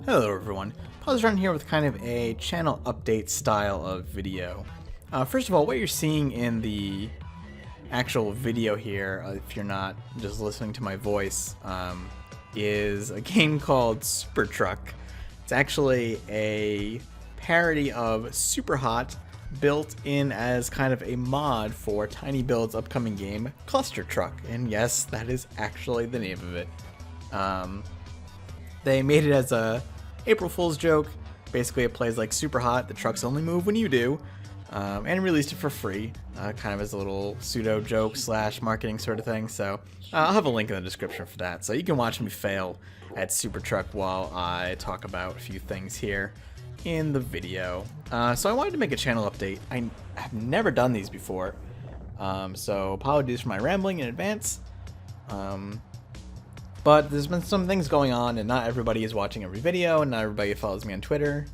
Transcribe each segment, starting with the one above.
Hello everyone, Positron here with kind of a channel update style of video. First of all, what you're seeing in the actual video here, if you're not just listening to my voice, is a game called Supertruck. It's actually a parody of Super Hot, built in as kind of a mod for Tiny Build's upcoming game, Cluster Truck. And yes, that is actually the name of it. They made it as a April Fool's joke. Basically, it plays like Super Hot, the trucks only move when you do, and released it for free, kind of as a little pseudo joke slash marketing sort of thing. So I'll have a link in the description for that, so you can watch me fail at Supertruck while I talk about a few things here in the video. So I wanted to make a channel update. I have never done these before, so apologies for my rambling in advance. But there's been some things going on, and not everybody is watching every video, and not everybody follows me on Twitter.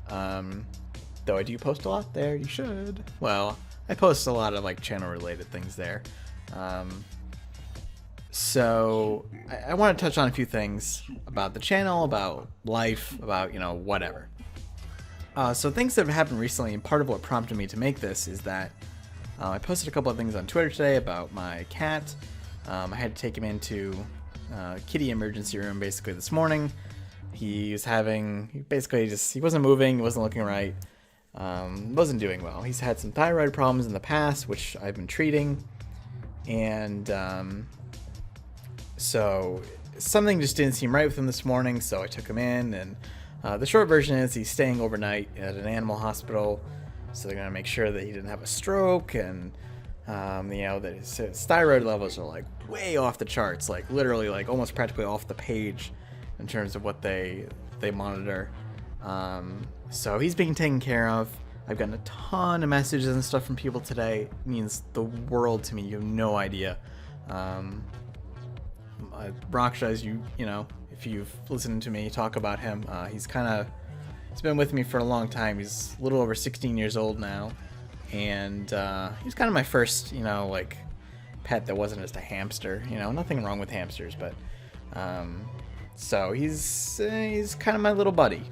Though I do post a lot there, you should. Well, I post a lot of like channel-related things there. So I want to touch on a few things about the channel, about life, about, whatever. So things that have happened recently, and part of what prompted me to make this is that I posted a couple of things on Twitter today about my cat. I had to take him into kitty emergency room basically this morning. He wasn't moving, he wasn't looking right, wasn't doing well. He's had some thyroid problems in the past, which I've been treating, and so something just didn't seem right with him this morning, so I took him in, and the short version is he's staying overnight at an animal hospital, so they're going to make sure that he didn't have a stroke, and that his thyroid levels are like way off the charts, like literally like almost practically off the page in terms of what they monitor. So he's being taken care of. I've gotten a ton of messages and stuff from people today. It means the world to me. You have no idea. Raksha, as if you've listened to me talk about him, he's been with me for a long time. He's a little over 16 years old now. And he's kind of my first, pet that wasn't just a hamster. Nothing wrong with hamsters, but so he's kind of my little buddy,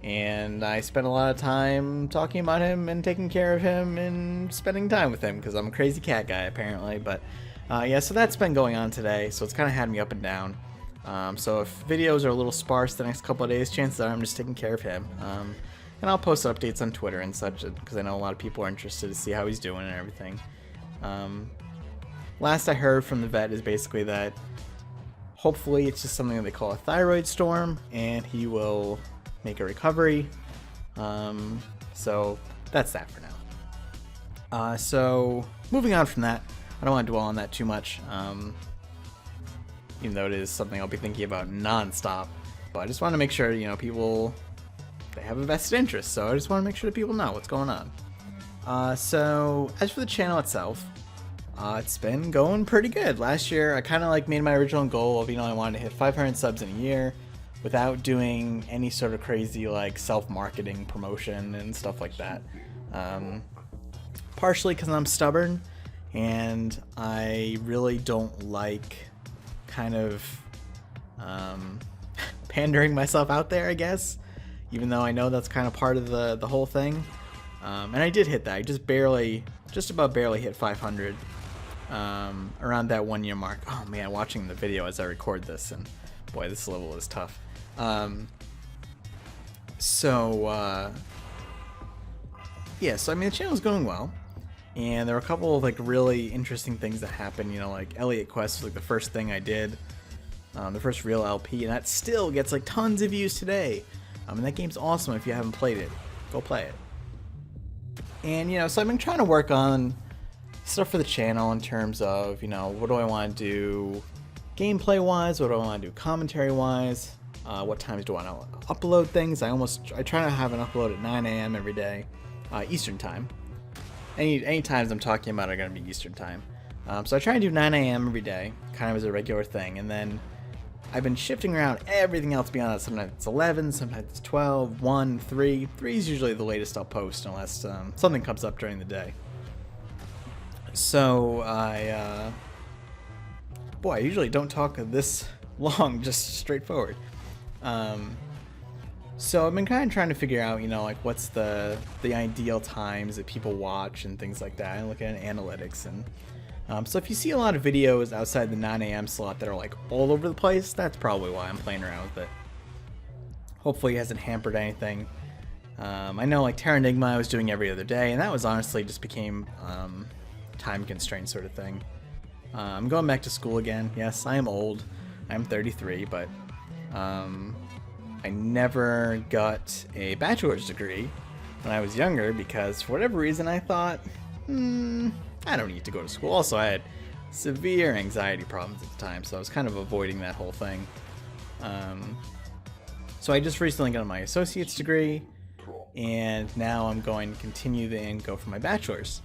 and I spent a lot of time talking about him and taking care of him and spending time with him because I'm a crazy cat guy apparently. But yeah, so that's been going on today. So it's kind of had me up and down. So if videos are a little sparse the next couple of days, chances are I'm just taking care of him. And I'll post updates on Twitter and such, because I know a lot of people are interested to see how he's doing and everything. Last I heard from the vet is basically that hopefully it's just something that they call a thyroid storm, and he will make a recovery. So that's that for now. So moving on from that, I don't want to dwell on that too much, even though it is something I'll be thinking about non-stop. But I just want to make sure, people... they have a vested interest, so I just want to make sure that people know what's going on. So as for the channel itself, it's been going pretty good. Last year, I kind of made my original goal of, I wanted to hit 500 subs in a year without doing any sort of crazy self-marketing promotion and stuff like that. Partially because I'm stubborn, and I really don't like kind of pandering myself out there, I guess. Even though I know that's kind of part of the whole thing. And I did hit that. I just about barely hit 500 around that 1 year mark. Oh man, watching the video as I record this, and boy, this level is tough. Yeah, so the channel's going well. And there were a couple of really interesting things that happened. Elliot Quest was the first thing I did. The first real LP, and that still gets tons of views today. And that game's awesome. If you haven't played it, go play it. And so I've been trying to work on stuff for the channel in terms of what do I want to do gameplay wise, what do I want to do commentary wise, what times do I want to upload things. I try to have an upload at 9 a.m. every day, Eastern time. Any times I'm talking about are going to be Eastern time. So I try to do 9 a.m. every day, kind of as a regular thing, and then I've been shifting around everything else beyond that. Sometimes it's 11, sometimes it's 12, 1, 3. 3 is usually the latest I'll post unless something comes up during the day. So I usually don't talk this long, just straightforward. So I've been kind of trying to figure out, you know, like what's the ideal times that people watch and things like that. I look at analytics, and so if you see a lot of videos outside the 9 a.m. slot that are like all over the place, that's probably why I'm playing around with it. Hopefully it hasn't hampered anything. I know like Terranigma I was doing every other day, and that was honestly just became time constraint sort of thing. I'm going back to school again. Yes, I am old. I'm 33, but I never got a bachelor's degree when I was younger because for whatever reason I thought, I don't need to go to school. Also, I had severe anxiety problems at the time, so I was kind of avoiding that whole thing. So I just recently got my associate's degree, and now I'm going to continue and go for my bachelor's.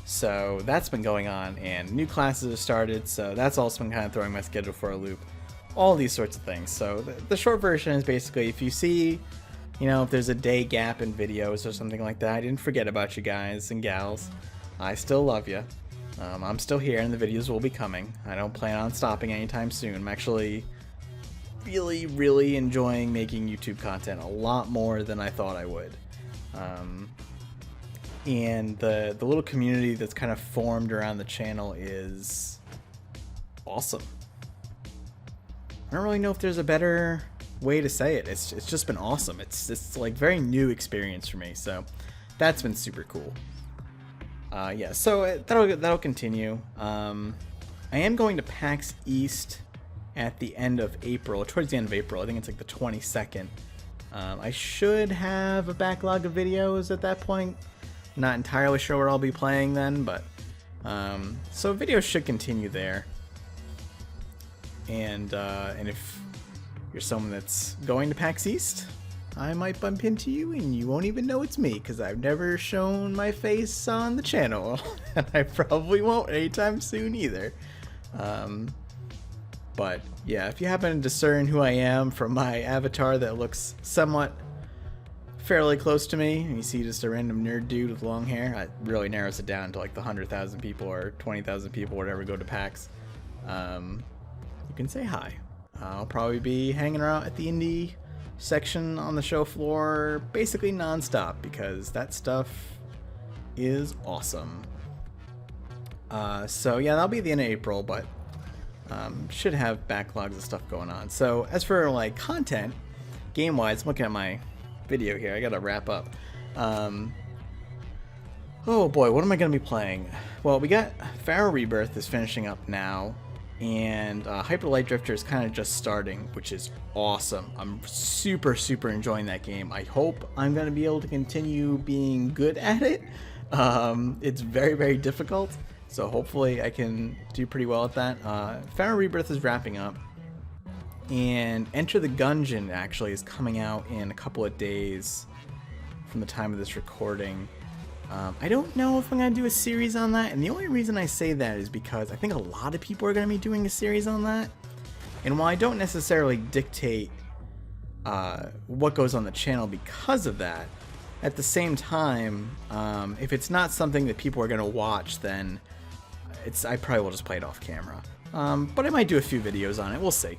So that's been going on, and new classes have started, so that's also been kind of throwing my schedule for a loop. All these sorts of things. So the short version is basically if you see, you know, if there's a day gap in videos or something like that, I didn't forget about you guys and gals. I still love you. I'm still here and the videos will be coming. I don't plan on stopping anytime soon. I'm actually really enjoying making YouTube content a lot more than I thought I would. And the little community that's kind of formed around the channel is awesome. I don't really know if there's a better way to say it. It's just been awesome. It's like very new experience for me, so that's been super cool. Yeah, so that'll continue. I am going to PAX East at the end of April, towards the end of April. I think it's like the 22nd. I should have a backlog of videos at that point. Not entirely sure where I'll be playing then, but so videos should continue there. And if you're someone that's going to PAX East, I might bump into you and you won't even know it's me because I've never shown my face on the channel, and I probably won't anytime soon either. But yeah, if you happen to discern who I am from my avatar that looks somewhat fairly close to me, and you see just a random nerd dude with long hair, it really narrows it down to like the 100,000 people or 20,000 people, whatever, go to PAX. You can say hi. I'll probably be hanging around at the indie section on the show floor basically non-stop because that stuff is awesome. So yeah, that'll be the end of April, but should have backlogs of stuff going on. So as for like content, game-wise, I'm looking at my video here. I gotta wrap up. Oh boy, what am I gonna be playing? Well, we got Pharaoh Rebirth is finishing up now, and Hyper Light Drifter is kind of just starting, which is awesome. I'm super enjoying that game. I hope I'm going to be able to continue being good at it. It's very difficult, so hopefully I can do pretty well at that. Pharaoh Rebirth is wrapping up, and Enter the Gungeon actually is coming out in a couple of days from the time of this recording. I don't know if I'm going to do a series on that, and the only reason I say that is because I think a lot of people are going to be doing a series on that, and while I don't necessarily dictate what goes on the channel because of that, at the same time, if it's not something that people are going to watch, then I probably will just play it off camera. But I might do a few videos on it, we'll see.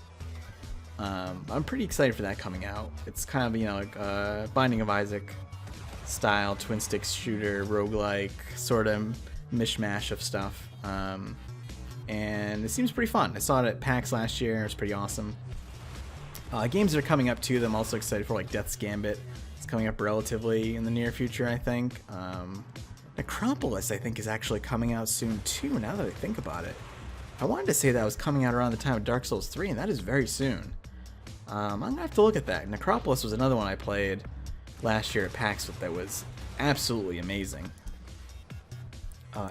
I'm pretty excited for that coming out. It's kind of, you know, like Binding of Isaac style twin stick shooter roguelike sort of mishmash of stuff, and it seems pretty fun. I saw it at PAX last year. It was pretty awesome. Games that are coming up too that I'm also excited for, like Death's Gambit. It's coming up relatively in the near future, I think. Necropolis, I think, is actually coming out soon too, now that I think about it. I wanted to say that was coming out around the time of Dark Souls 3, and that is very soon. I'm gonna have to look at that. Necropolis was another one I played last year at PAX that was absolutely amazing.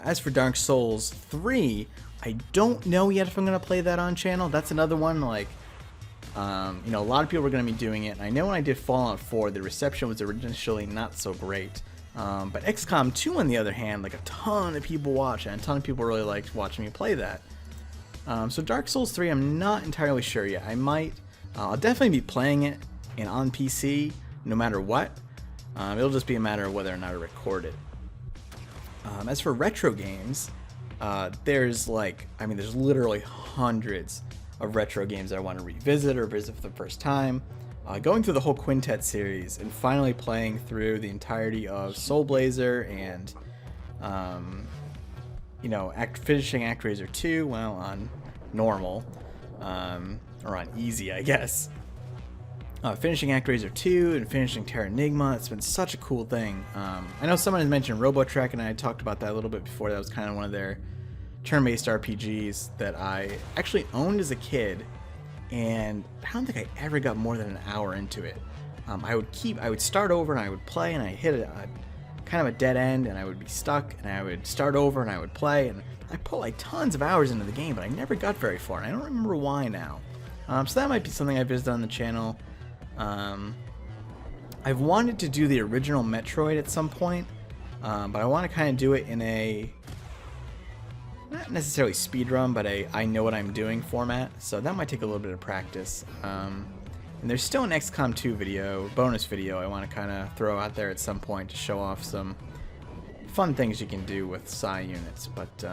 As for Dark Souls 3, I don't know yet if I'm going to play that on channel. That's another one, like, you know, a lot of people are going to be doing it. And I know when I did Fallout 4, the reception was initially not so great. But XCOM 2, on the other hand, like a ton of people watched, and a ton of people really liked watching me play that. So Dark Souls 3, I'm not entirely sure yet. I'll definitely be playing it and on PC, no matter what. It'll just be a matter of whether or not I record it. As for retro games, there's literally hundreds of retro games that I want to revisit or visit for the first time. going through the whole Quintet series and finally playing through the entirety of Soul Blazer and, you know, finishing ActRaiser 2, well, on normal, or on easy, I guess. Finishing ActRaiser 2 and finishing Terra Enigma, it's been such a cool thing. I know someone has mentioned Robotrek, and I had talked about that a little bit before. That was kind of one of their turn-based RPGs that I actually owned as a kid, and I don't think I ever got more than an hour into it. I would start over and I would play, and I hit a kind of a dead end, and I would be stuck, and I would start over and I would play, and I put like tons of hours into the game, but I never got very far, and I don't remember why now. So that might be something I've visited on the channel. I've wanted to do the original Metroid at some point, but I want to kind of do it in a, not necessarily speedrun, but a I know what I'm doing format, so that might take a little bit of practice. And there's still an XCOM 2 video, bonus video, I want to kind of throw out there at some point to show off some fun things you can do with Psi units, but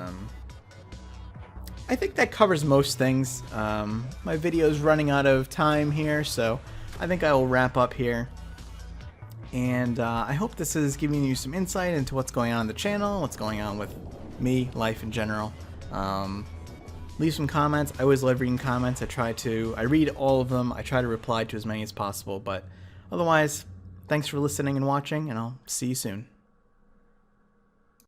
I think that covers most things. My video's running out of time here, so I think I will wrap up here. And I hope this is giving you some insight into what's going on in the channel, what's going on with me, life in general. Leave some comments. I always love reading comments. I read all of them. I try to reply to as many as possible. But otherwise, thanks for listening and watching, and I'll see you soon.